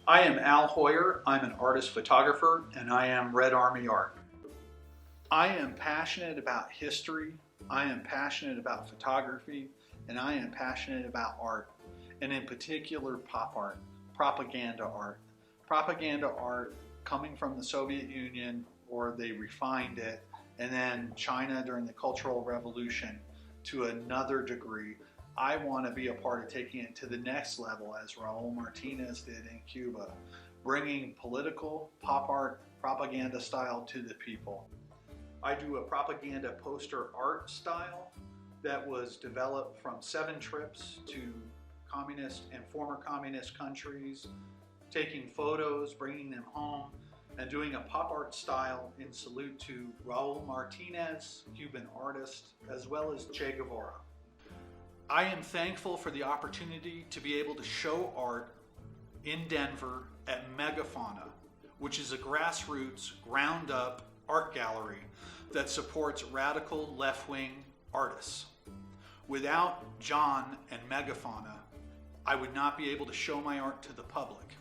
I am Al Hoyer. I'm an artist photographer and I am Red Army Art. I am passionate about history, I am passionate about photography, and I am passionate about art, and in particular pop art, propaganda art. Propaganda art coming from the Soviet Union, or they refined it, and then China during the Cultural Revolution to another degree. I want to be a part of taking it to the next level as Raul Martinez did in Cuba, bringing political pop art propaganda style to the people. I do a propaganda poster art style that was developed from 7 trips to communist and former communist countries, taking photos, bringing them home, and doing a pop art style in salute to Raul Martinez, Cuban artist, as well as Che Guevara. I am thankful for the opportunity to be able to show art in Denver at Megafauna, which is a grassroots, ground up art gallery that supports radical left-wing artists. Without John and Megafauna, I would not be able to show my art to the public.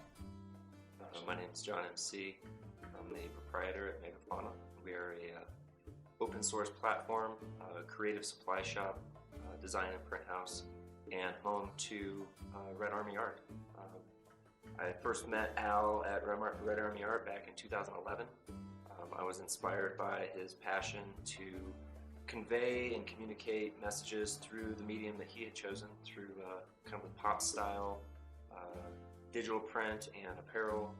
My name is John MC. I'm the proprietor at Megafauna. We are a open source platform, creative supply shop, design and print house, and home to Red Army Art. I first met Al at Red Army Art back in 2011. I was inspired by his passion to convey and communicate messages through the medium that he had chosen, through kind of the pop style, digital print and apparel,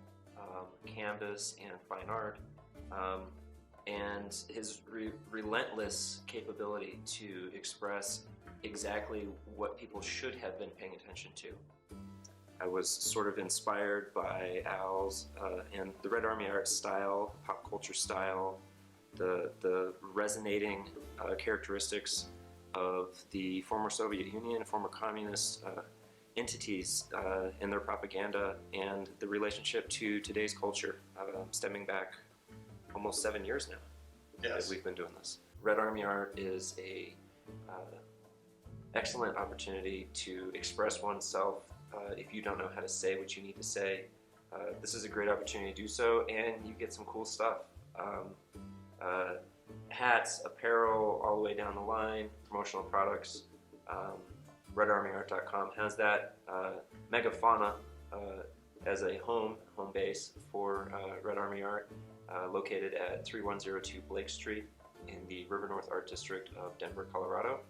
canvas and fine art, and his relentless capability to express exactly what people should have been paying attention to. I was sort of inspired by Al's and the Red Army Art style, pop culture style, the resonating characteristics of the former Soviet Union, former communist entities in their propaganda, and the relationship to today's culture, stemming back almost 7 years now. Yes. As we've been doing this. Red Army Art is a excellent opportunity to express oneself. If you don't know how to say what you need to say, this is a great opportunity to do so, and you get some cool stuff. Hats, apparel, all the way down the line, promotional products. RedArmyArt.com has that. Megafauna as a home base for Red Army Art, located at 3102 Blake Street in the River North Art District of Denver, Colorado.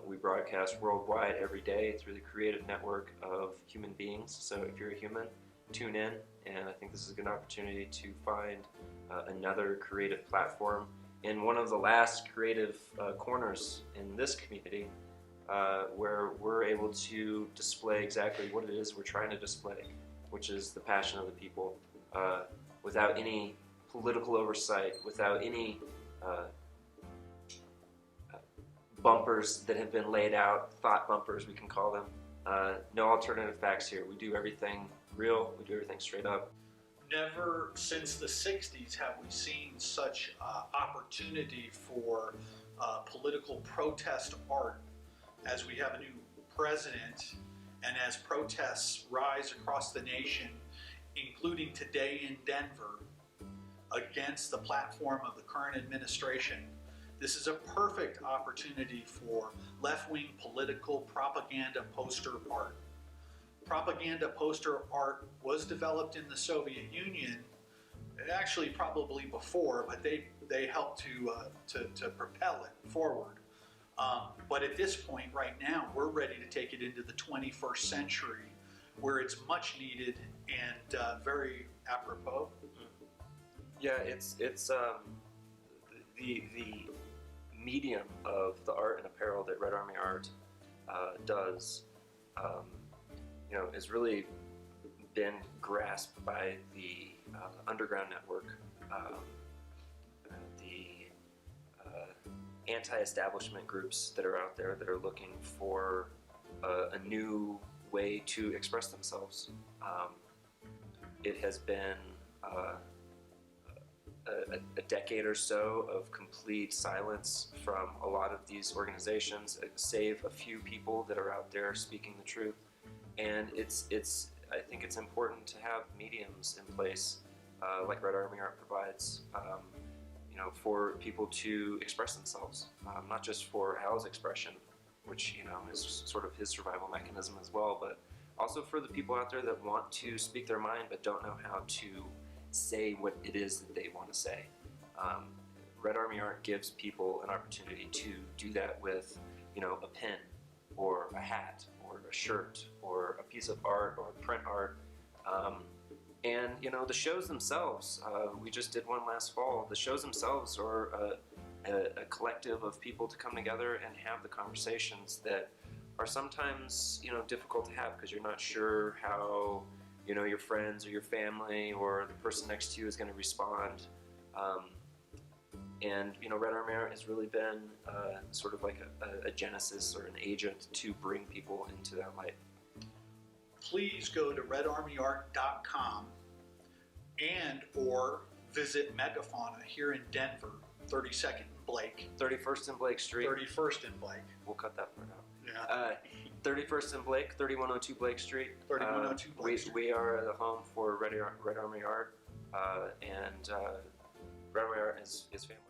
We broadcast worldwide every day through the creative network of human beings. So if you're a human, tune in, and I think this is a good opportunity to find another creative platform in one of the last creative corners in this community, where we're able to display exactly what it is we're trying to display, which is the passion of the people, without any political oversight, without any bumpers that have been laid out, thought bumpers we can call them. No alternative facts here. We do everything real, we do everything straight up. Never since the 60s have we seen such opportunity for political protest art as we have a new president and as protests rise across the nation, including today in Denver, against the platform of the current administration. This is a perfect opportunity for left-wing political propaganda poster art. Propaganda poster art was developed in the Soviet Union, actually probably before, but they helped to propel it forward. But at this point, right now, we're ready to take it into the 21st century, where it's much needed and very apropos. Yeah, it's the medium of the art and apparel that Red Army Art does, has really been grasped by the underground network, the anti-establishment groups that are out there that are looking for a new way to express themselves. It has been a decade or so of complete silence from a lot of these organizations, save a few people that are out there speaking the truth. And it's I think it's important to have mediums in place, like Red Army Art provides, for people to express themselves, not just for Hal's expression, which is sort of his survival mechanism as well, but also for the people out there that want to speak their mind but don't know how to say what it is that they want to say. Red Army Art gives people an opportunity to do that with, a pen or a hat or a shirt or a piece of art or print art. And the shows themselves, we just did one last fall. The shows themselves are a collective of people to come together and have the conversations that are sometimes difficult to have because you're not sure how your friends or your family or the person next to you is going to respond. And Red Army Art has really been sort of like a genesis or an agent to bring people into that light. Please go to redarmyart.com and or visit Megafauna here in Denver, 32nd and Blake. 31st and Blake Street. 31st and Blake. We'll cut that part out. Yeah. 31st and Blake, 3102 Blake Street. 3102 Blake Street. We are the home for Red Army Art, and Red Army Art is family.